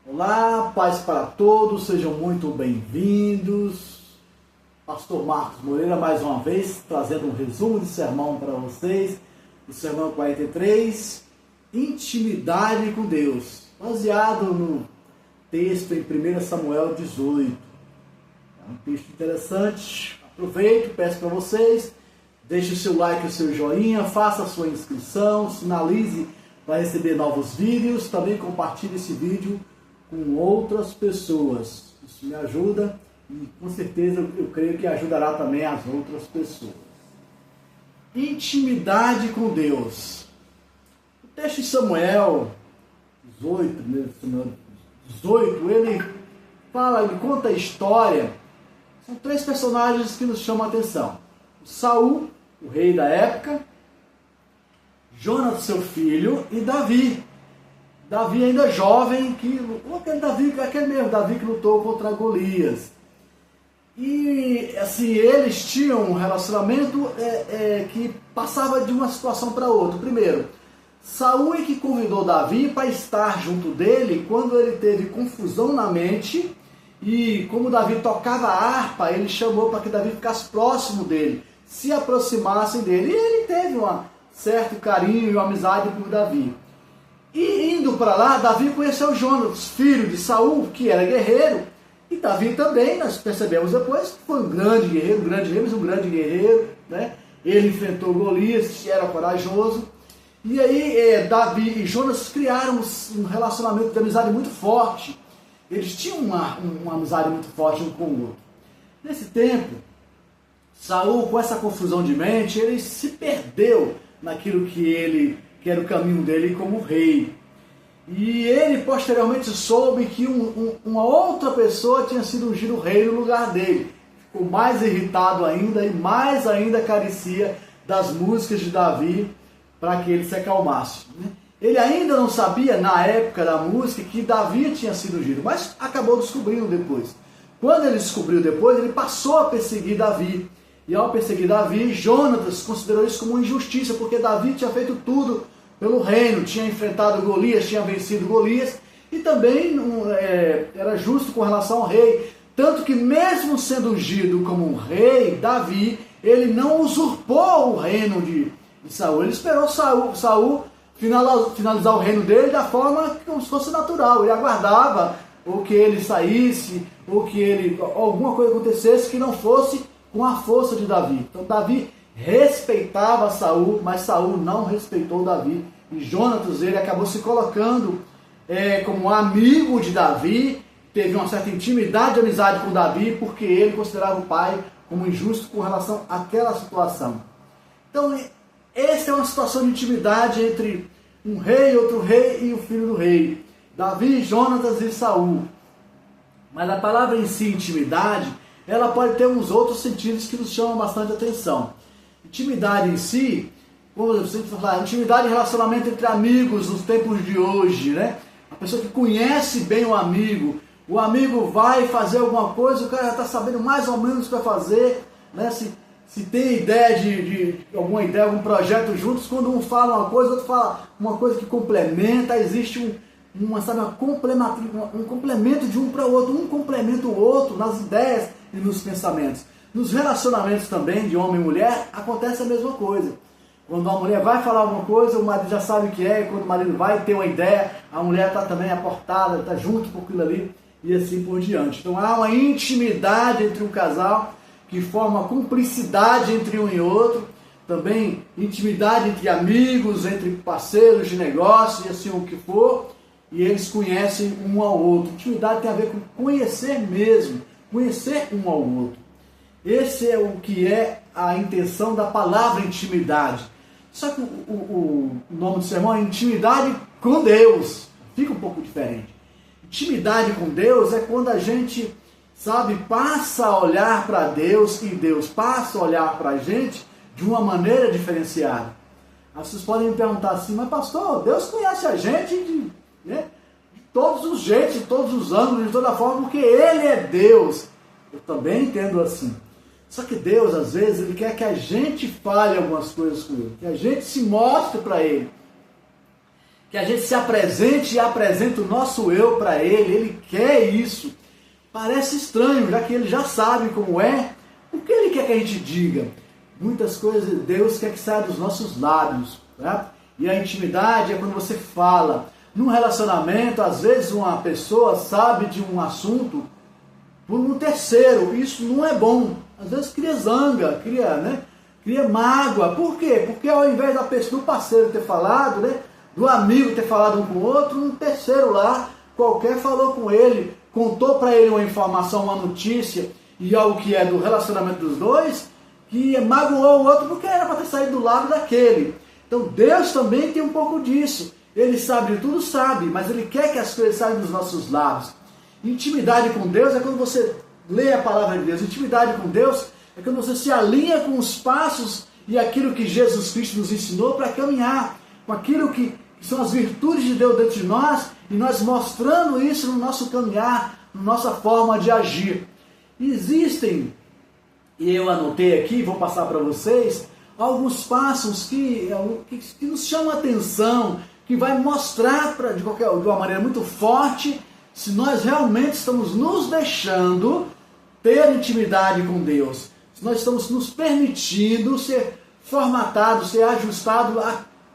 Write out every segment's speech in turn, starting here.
Olá, paz para todos, sejam muito bem-vindos. Pastor Marcos Moreira, mais uma vez, trazendo um resumo de sermão para vocês, o sermão 43, Intimidade com Deus, baseado no texto em 1 Samuel 18. É um texto interessante, aproveito, peço para vocês, deixe o seu like, o seu joinha, faça a sua inscrição, sinalize para receber novos vídeos, também compartilhe esse vídeo com outras pessoas. Isso me ajuda e com certeza eu creio que ajudará também as outras pessoas. Intimidade com Deus. O texto de Samuel 18, ele conta a história. São três personagens que nos chamam a atenção. Saul, o rei da época, Jonas, seu filho, e Davi. Davi ainda jovem, aquele mesmo Davi que lutou contra Golias. E assim, eles tinham um relacionamento que passava de uma situação para outra. Primeiro, Saul é que convidou Davi para estar junto dele quando ele teve confusão na mente. E como Davi tocava a harpa, ele chamou para que Davi ficasse próximo dele, se aproximassem dele. E ele teve um certo carinho e amizade por Davi. E indo para lá, Davi conheceu Jonas, filho de Saul, que era guerreiro. E Davi também, nós percebemos depois, foi um grande guerreiro, mas um grande guerreiro, né? Ele enfrentou Golias, era corajoso. E aí Davi e Jonas criaram um relacionamento de amizade muito forte. Eles tinham uma amizade muito forte um com o outro. Nesse tempo, Saul, com essa confusão de mente, ele se perdeu naquilo que era o caminho dele como rei. E ele posteriormente soube que uma outra pessoa tinha sido ungido rei no lugar dele. Ficou mais irritado ainda e mais ainda carecia das músicas de Davi para que ele se acalmasse. Ele ainda não sabia, na época da música, que Davi tinha sido ungido, mas acabou descobrindo depois. Quando ele descobriu depois, ele passou a perseguir Davi. E ao perseguir Davi, Jonatas considerou isso como uma injustiça, porque Davi tinha feito tudo pelo reino, tinha enfrentado Golias, tinha vencido Golias, e também era justo com relação ao rei. Tanto que mesmo sendo ungido como um rei, Davi, ele não usurpou o reino de Saul. Ele esperou Saul finalizar o reino dele da forma como se fosse natural. Ele aguardava ou que ele saísse, ou que alguma coisa acontecesse que não fosse com a força de Davi. Então Davi respeitava Saul, mas Saul não respeitou Davi. E Jonatas, ele acabou se colocando como amigo de Davi, teve uma certa intimidade e amizade com Davi, porque ele considerava o pai como injusto com relação àquela situação. Então, essa é uma situação de intimidade entre um rei, outro rei e o filho do rei. Davi, Jonatas e Saul. Mas a palavra em si, intimidade, ela pode ter uns outros sentidos que nos chamam bastante atenção. Intimidade em si, como eu sempre falo, intimidade e relacionamento entre amigos nos tempos de hoje, né? A pessoa que conhece bem o amigo vai fazer alguma coisa, o cara já está sabendo mais ou menos o que vai fazer, né? Se tem ideia de alguma ideia, algum projeto juntos, quando um fala uma coisa, o outro fala uma coisa que complementa, existe um complemento de um para o outro, um complementa o outro nas ideias e nos pensamentos. Nos relacionamentos também de homem e mulher acontece a mesma coisa. Quando a mulher vai falar alguma coisa, o marido já sabe o que é, e quando o marido vai ter uma ideia, a mulher está também aportada, está junto com aquilo ali, e assim por diante. Então há uma intimidade entre um casal, que forma uma cumplicidade entre um e outro, também intimidade entre amigos, entre parceiros de negócio, e assim o que for, e eles conhecem um ao outro. Intimidade tem a ver com conhecer mesmo, conhecer um ao outro. Esse é o que é a intenção da palavra intimidade. Só que o nome do sermão é intimidade com Deus. Fica um pouco diferente. Intimidade com Deus é quando a gente, passa a olhar para Deus e Deus passa a olhar para a gente de uma maneira diferenciada. Vocês podem me perguntar assim, mas pastor, Deus conhece a gente de todos os jeitos, de todos os ângulos, de toda forma, porque Ele é Deus. Eu também entendo assim. Só que Deus, às vezes, Ele quer que a gente fale algumas coisas com Ele, que a gente se mostre para Ele. que a gente se apresente e apresente o nosso eu para Ele quer isso. Parece estranho, já que Ele já sabe como é, o que Ele quer que a gente diga? Muitas coisas Deus quer que saia dos nossos lábios, tá? E a intimidade é quando você fala. Num relacionamento, às vezes uma pessoa sabe de um assunto por um terceiro, isso não é bom. Às vezes cria zanga, cria mágoa. Por quê? Porque ao invés do parceiro ter falado, do amigo ter falado um com o outro, um terceiro lá, qualquer falou com ele, contou para ele uma informação, uma notícia, e algo que é do relacionamento dos dois, que magoou o outro porque era para ter saído do lado daquele. Então Deus também tem um pouco disso. Ele sabe de tudo, sabe, mas Ele quer que as coisas saiam dos nossos lábios. Intimidade com Deus é quando você lê a palavra de Deus. Intimidade com Deus é quando você se alinha com os passos e aquilo que Jesus Cristo nos ensinou para caminhar, com aquilo que são as virtudes de Deus dentro de nós, e nós mostrando isso no nosso caminhar, na nossa forma de agir. Existem, e eu anotei aqui, vou passar para vocês, alguns passos que nos chamam a atenção, que vai mostrar de uma maneira muito forte se nós realmente estamos nos deixando ter intimidade com Deus, se nós estamos nos permitindo ser formatados, ser ajustados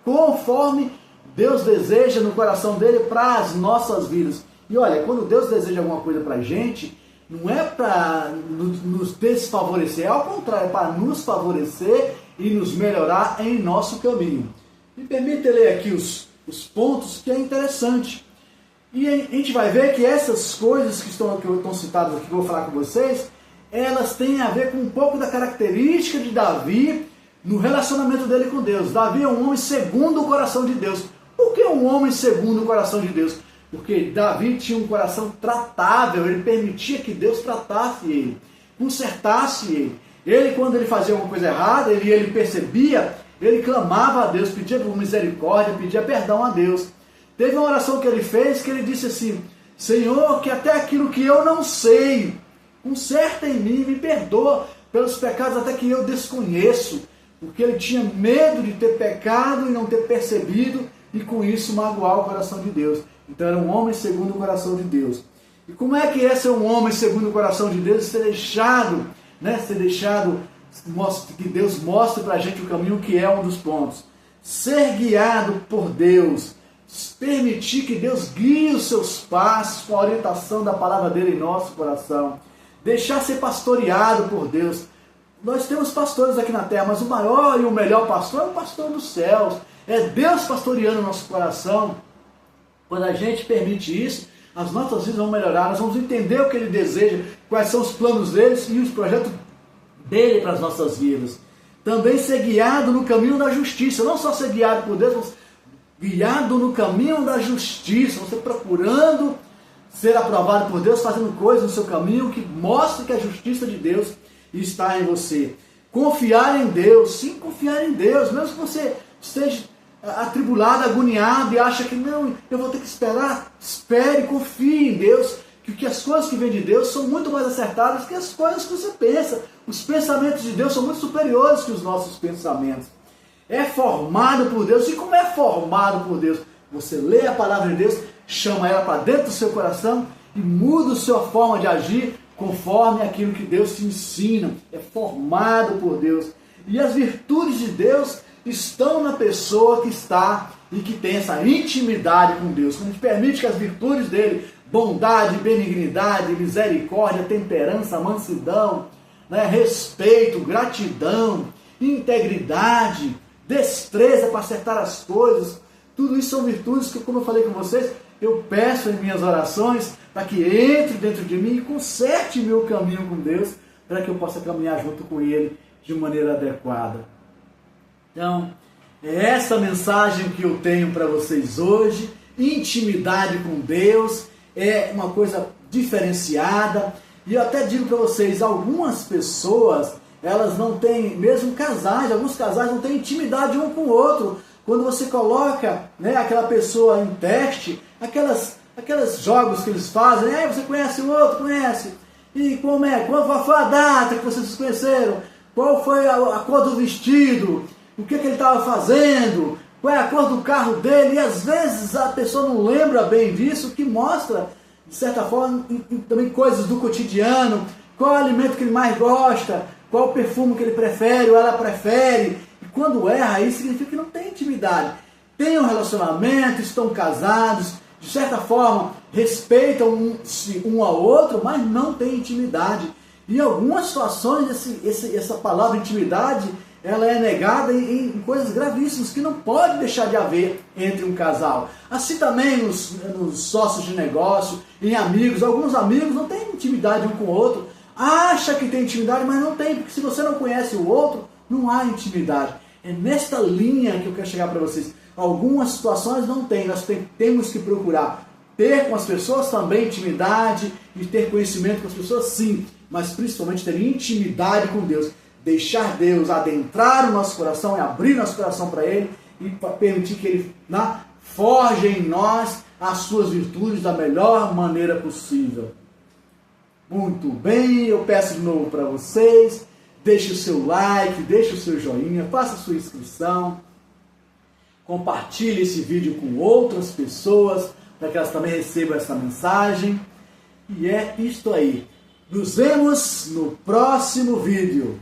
conforme Deus deseja no coração dele para as nossas vidas. E olha, quando Deus deseja alguma coisa para a gente, não é para nos desfavorecer, é ao contrário, é para nos favorecer e nos melhorar em nosso caminho. Me permita ler aqui os pontos, que é interessante. E a gente vai ver que essas coisas que estão citadas aqui, que eu vou falar com vocês, elas têm a ver com um pouco da característica de Davi no relacionamento dele com Deus. Davi é um homem segundo o coração de Deus. Por que um homem segundo o coração de Deus? Porque Davi tinha um coração tratável, ele permitia que Deus tratasse ele, consertasse ele. Ele, quando ele fazia alguma coisa errada, ele percebia, ele clamava a Deus, pedia por misericórdia, pedia perdão a Deus. Teve uma oração que ele fez, que ele disse assim: Senhor, que até aquilo que eu não sei, conserta em mim, me perdoa pelos pecados até que eu desconheço. Porque ele tinha medo de ter pecado e não ter percebido, e com isso magoar o coração de Deus. Então era um homem segundo o coração de Deus. E como é que é ser um homem segundo o coração de Deus? Ser deixado, que Deus mostre para a gente o caminho, que é um dos pontos. Ser guiado por Deus. Permitir que Deus guie os seus passos com a orientação da palavra dele em nosso coração. Deixar ser pastoreado por Deus. Nós temos pastores aqui na terra, mas o maior e o melhor pastor é o pastor dos céus. É Deus pastoreando o nosso coração. Quando a gente permite isso, as nossas vidas vão melhorar. Nós vamos entender o que Ele deseja, quais são os planos deles e os projetos dele para as nossas vidas. Também ser guiado no caminho da justiça. Não só ser guiado por Deus, mas guiado no caminho da justiça. Você procurando ser aprovado por Deus, fazendo coisas no seu caminho que mostre que a justiça de Deus está em você. Confiar em Deus. Sim, confiar em Deus. Mesmo que você esteja atribulado, agoniado e acha que não, eu vou ter que esperar. Espere, confie em Deus. Que as coisas que vêm de Deus são muito mais acertadas que as coisas que você pensa. Os pensamentos de Deus são muito superiores que os nossos pensamentos. É formado por Deus. E como é formado por Deus? Você lê a palavra de Deus, chama ela para dentro do seu coração e muda a sua forma de agir conforme aquilo que Deus te ensina. É formado por Deus. E as virtudes de Deus estão na pessoa que está e que tem essa intimidade com Deus. Quando a gente permite que as virtudes dele, bondade, benignidade, misericórdia, temperança, mansidão, respeito, gratidão, integridade, destreza para acertar as coisas, tudo isso são virtudes que, como eu falei com vocês, eu peço em minhas orações para que entre dentro de mim e conserte meu caminho com Deus, para que eu possa caminhar junto com Ele de maneira adequada. Então, é essa mensagem que eu tenho para vocês hoje. Intimidade com Deus é uma coisa diferenciada. E eu até digo para vocês, algumas pessoas, elas não têm, mesmo casais, alguns casais não têm intimidade um com o outro. Quando você coloca aquela pessoa em teste, aqueles jogos que eles fazem, você conhece o outro, conhece. E como é? Qual foi a data que vocês se conheceram? Qual foi a cor do vestido? O que ele estava fazendo? qual é a cor do carro dele, e às vezes a pessoa não lembra bem disso, o que mostra, de certa forma, também coisas do cotidiano, qual é o alimento que ele mais gosta, qual o perfume que ele prefere ou ela prefere. E quando erra, isso significa que não tem intimidade. Tem um relacionamento, estão casados, de certa forma, respeitam um ao outro, mas não tem intimidade. E em algumas situações, essa palavra intimidade, ela é negada em coisas gravíssimas que não pode deixar de haver entre um casal. Assim também nos sócios de negócio, em amigos. Alguns amigos não têm intimidade um com o outro, acha que tem intimidade, mas não tem, porque se você não conhece o outro, não há intimidade. É nesta linha que eu quero chegar para vocês. Algumas situações não tem, nós temos que procurar ter com as pessoas também intimidade e ter conhecimento com as pessoas, sim, mas principalmente ter intimidade com Deus. Deixar Deus adentrar o nosso coração e abrir nosso coração para Ele e permitir que Ele forje em nós as suas virtudes da melhor maneira possível. Muito bem, eu peço de novo para vocês, deixe o seu like, deixe o seu joinha, faça a sua inscrição, compartilhe esse vídeo com outras pessoas, para que elas também recebam essa mensagem. E é isto aí. Nos vemos no próximo vídeo.